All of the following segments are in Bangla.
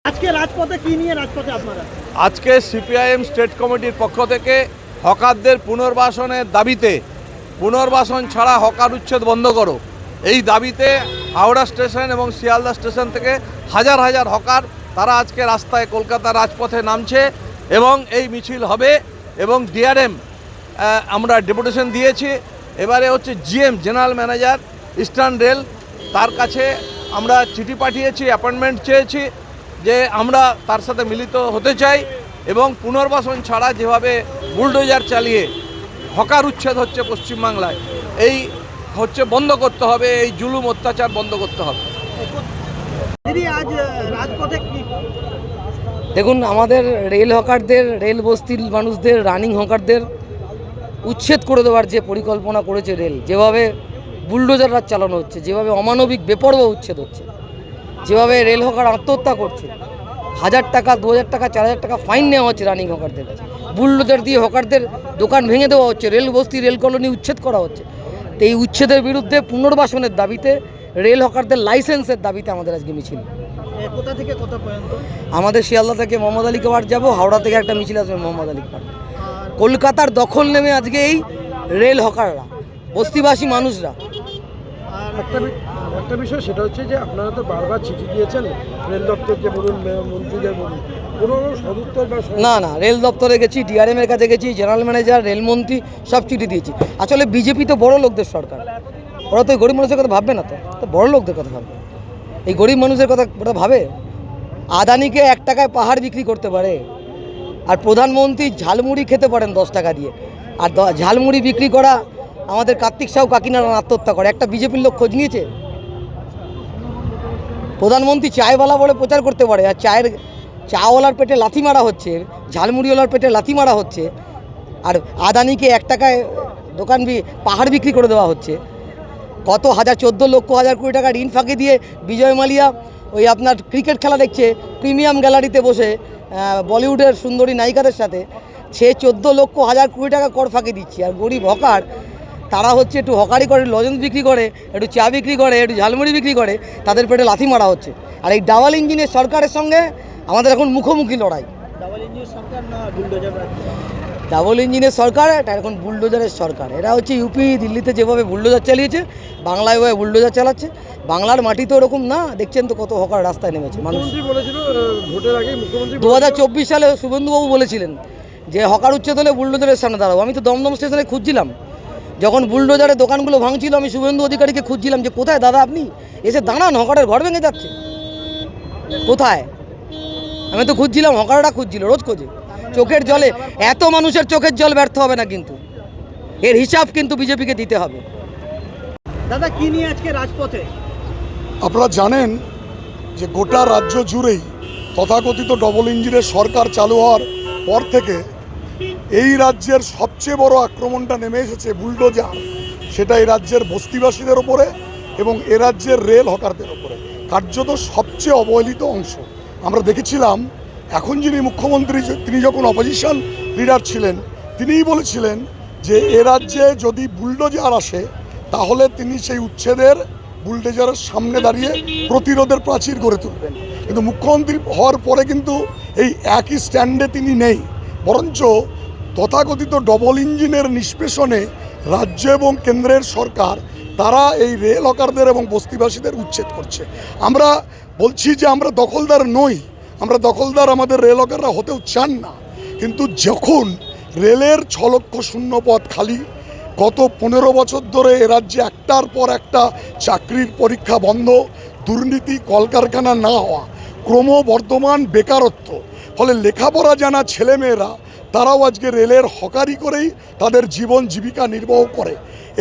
আজকে রাজপথে কি নিয়ে রাজপথে আপনারা? আজকে সিপিআইএম স্টেট কমিটির পক্ষ থেকে হকারদের পুনর্বাসনের দাবিতে, পুনর্বাসন ছাড়া হকার উচ্ছেদ বন্ধ করো, এই দাবিতে হাওড়া স্টেশন এবং শিয়ালদা স্টেশন থেকে হাজার হাজার হকার তারা আজকে রাস্তায় কলকাতার রাজপথে নামছে এবং এই মিছিল হবে। এবং ডিআরএম আমরা ডেপুটেশন দিয়েছি। এবারে হচ্ছে GM general manager eastern rail, তার কাছে আমরা চিঠি পাঠিয়েছি, অ্যাপয়েন্টমেন্ট চেয়েছি যে আমরা তার সাথে মিলিত হতে চাই এবং পুনর্বাসন ছাড়া যেভাবে বুলডোজার চালিয়ে হকার উচ্ছেদ হচ্ছে পশ্চিমবাংলায়, এই হচ্ছে বন্ধ করতে হবে, এই জুলুম অত্যাচার বন্ধ করতে হবে। দিদি আজ রাজপথে কি? দেখুন, আমাদের রেল হকারদের, রেল বস্তির মানুষদের, রানিং হকারদের উচ্ছেদ করে দেওয়ার যে পরিকল্পনা করেছে রেল, যেভাবে বুলডোজার রাজ চালানো হচ্ছে, যেভাবে অমানবিক বেপরোয়া উচ্ছেদ হচ্ছে, যেভাবে রেল হকার আত্মহত্যা করছে, 1000 টাকা, 2000 টাকা, 4000 টাকা ফাইন নেওয়া হচ্ছে রানিং হকারদের কাছে, বুলডোজার দিয়ে হকারদের দোকান ভেঙে দেওয়া হচ্ছে, রেল বস্তি, রেল কলোনি উচ্ছেদ করা হচ্ছে। তো এই উচ্ছেদের বিরুদ্ধে পুনর্বাসনের দাবিতে, রেল হকারদের লাইসেন্সের দাবিতে আমাদের আজকে মিছিল। কোথা থেকে কোথা পর্যন্ত? আমাদের শিয়ালদা থেকে মোহাম্মদ আলী পার্ক যাবো, হাওড়া থেকে একটা মিছিল আসবে মোহাম্মদ আলী পার্ক। কলকাতার দখল নেমে আজকে এই রেল হকাররা, বস্তিবাসী মানুষরা। আর একটা বিষয়, সেটা হচ্ছে যে আপনারা তো বারবার চিঠি দিয়েছেন রেল দপ্তরকে বলুন, মন্ত্রীদের বলুন, কোনো সদুত্তর বা না, রেল দপ্তরে গেছি, ডিআরএমের কাছে গেছি, জেনারেল ম্যানেজার, রেলমন্ত্রী সব চিঠি দিয়েছি। আসলে বিজেপি তো বড় লোকদের সরকার, ওরা তো গরিব মানুষের কথা ভাববে না, তো বড় লোকদের কথা ভাববে। এই গরিব মানুষের কথা ওরা ভাবে? আদানিকে 1 টাকায় পাহাড় বিক্রি করতে পারে, আর প্রধানমন্ত্রী ঝালমুড়ি খেতে পারেন 10 টাকা দিয়ে। আর ঝালমুড়ি বিক্রি করা আমাদের কার্তিক সাহু কাকিনারা আত্মহত্যা করে, একটা বিজেপির লোক খোঁজ নিয়েছে? প্রধানমন্ত্রী চায়ওয়ালা বলে প্রচার করতে পারে, আর চাওয়ালার পেটে লাথি মারা হচ্ছে, ঝালমুড়িওয়ালার পেটে লাথি মারা হচ্ছে, আর আদানিকে 1 টাকায় পাহাড় বিক্রি করে দেওয়া হচ্ছে। কত হাজার, 14 লক্ষ, 1000 কোটি টাকা ঋণ ফাঁকি দিয়ে বিজয় মালিয়া ওই আপনার ক্রিকেট খেলা দেখছে প্রিমিয়াম গ্যালারিতে বসে বলিউডের সুন্দরী নায়িকাদের সাথে, সে 14 লক্ষ, 1000 কোটি টাকা কর ফাঁকি দিচ্ছে। আর গরিব হকার, তারা হচ্ছে একটু হকারি করে, লজেন্স বিক্রি করে, একটু চা বিক্রি করে, একটু ঝালমুড়ি বিক্রি করে, তাদের পেটে লাথি মারা হচ্ছে। আর এই ডাবল ইঞ্জিনের সরকারের সঙ্গে আমাদের এখন মুখোমুখি লড়াই। ডাবল ইঞ্জিন সরকার না বুলডোজার? ডাবল ইঞ্জিনের সরকার, এটা এখন বুলডোজারের সরকার। এরা হচ্ছে ইউপি, দিল্লিতে যেভাবে বুলডোজার চালিয়েছে, বাংলায় ওভাবে বুলডোজার চালাচ্ছে। বাংলার মাটি তো ওরকম না, দেখছেন তো কত হকার রাস্তায় নেমেছে। মুখ্যমন্ত্রী বলেছিল ভোটের আগে, মুখ্যমন্ত্রী 2024 সালে শুভেন্দুবাবু বলেছিলেন যে হকার উচ্ছেদ হলে বুলডোজারের সামনে দাঁড়াবো। আমি তো দমদম স্টেশনে খুঁজছিলাম, যখন বুলডোজারের দোকানগুলো ভাঙছিল, আমি শুভেন্দু অধিকারীকে খুঁজছিলাম যে কোথায় দাদা আপনি, এসে দাঁড়ান, হকারের ঘর ভেঙে যাচ্ছে, কোথায়? আমি তো খুঁজছিলাম, হকাররা খুঁজছিল, রোজ খোঁজে। চোখের জলে, এত মানুষের চোখের জল ব্যর্থ হবে না, কিন্তু এর হিসাব কিন্তু বিজেপিকে দিতে হবে। দাদা কি নিয়ে আজকে রাজপথে? আপনারা জানেন যে গোটা রাজ্য জুড়েই তথাকথিত ডবল ইঞ্জিনের সরকার চালু হওয়ার পর থেকে এই রাজ্যের সবচেয়ে বড় আক্রমণটা নেমে এসেছে বুলডোজার, সেটা এই রাজ্যের বস্তিবাসীদের ওপরে এবং এ রাজ্যের রেল হকারদের ওপরে, কার্যত সবচেয়ে অবহেলিত অংশ। আমরা দেখেছিলাম এখন যিনি মুখ্যমন্ত্রী, তিনি যখন অপোজিশন লিডার ছিলেন, তিনিই বলেছিলেন যে এ রাজ্যে যদি বুলডোজার আসে তাহলে তিনি সেই উচ্ছেদের, বুলডোজারের সামনে দাঁড়িয়ে প্রতিরোধের প্রাচীর গড়ে তুলবেন। কিন্তু মুখ্যমন্ত্রী হওয়ার পরে কিন্তু এই একই স্ট্যান্ডে তিনি নেই, বরঞ্চ তথাকথিত ডবল ইঞ্জিনের নিষ্পেষণে রাজ্য এবং কেন্দ্রের সরকার তারা এই রেল হকারদের এবং বস্তিবাসীদের উচ্ছেদ করছে। আমরা বলছি যে আমরা দখলদার নই, আমরা দখলদার আমাদের রেল হকাররা হতেও চান না, কিন্তু যখন রেলের 6 লক্ষ শূন্য পদ খালি, গত 15 বছর ধরে এ রাজ্যে একটার পর একটা চাকরির পরীক্ষা বন্ধ, দুর্নীতি, কলকারখানা না হওয়া, ক্রমবর্ধমান বেকারত্ব, ফলে লেখাপড়া জানা ছেলেমেয়েরা তারাও আজকে রেলের হকারি করেই তাদের জীবন জীবিকা নির্বাহ করে।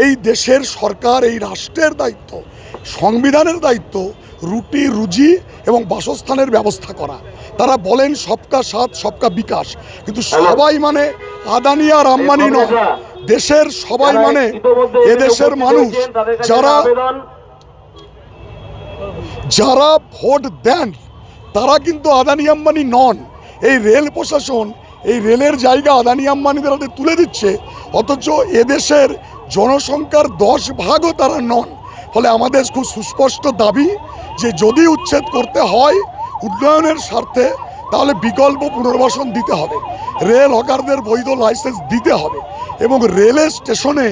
এই দেশের সরকার, এই রাষ্ট্রের দায়িত্ব, সংবিধানের দায়িত্ব রুটি রুজি এবং বাসস্থানের ব্যবস্থা করা। তারা বলেন সবকা সাথ সবকা বিকাশ, কিন্তু সবাই মানে আদানি আর আম্বানি নয়, দেশের সবাই মানে এদেশের মানুষ যারা ভোট দেন তারা কিন্তু আদানি আম্বানি নন। এই রেল প্রশাসন এই রেলের জায়গা আদানি আম্বানিদের হাতে তুলে দিচ্ছে, অথচ এদেশের জনসংখ্যার 10 ভাগও তারা নন। ফলে আমাদের খুব সুস্পষ্ট দাবি যে যদি উচ্ছেদ করতে হয় উন্নয়নের স্বার্থে তাহলে বিকল্প পুনর্বাসন দিতে হবে, রেল হকারদের বৈধ লাইসেন্স দিতে হবে। এবং রেলের স্টেশনে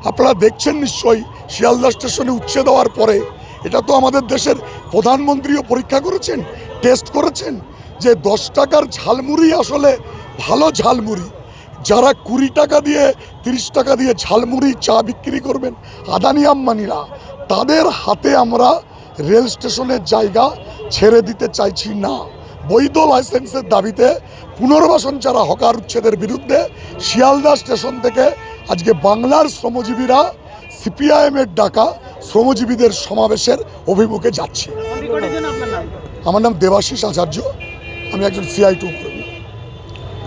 আপনারা দেখছেন নিশ্চয়ই, শিয়ালদা স্টেশনে উচ্ছে দেওয়ার পরে এটা তো আমাদের দেশের প্রধানমন্ত্রীও পরীক্ষা করেছেন, টেস্ট করেছেন যে 10 টাকার ঝালমুড়ি আসলে ভালো ঝালমুড়ি। যারা 20 টাকা দিয়ে 30 টাকা দিয়ে ঝালমুড়ি চা বিক্রি করবেন আদানি আম্বানিরা, তাদের হাতে আমরা রেল স্টেশনের জায়গা ছেড়ে দিতে চাইছি না। বৈধ লাইসেন্সের দাবিতে পুনর্বাসন ছাড়া হকার উচ্ছেদের বিরুদ্ধে শিয়ালদা স্টেশন থেকে আজকে বাংলার শ্রমজীবীরা সিপিআইএমের ডাকা শ্রমজীবীদের সমাবেশের অভিমুখে যাচ্ছি। রেকর্ডের জন্য আপনার নাম? আমার নাম দেবাশিস আচার্য, আমি একজন CI2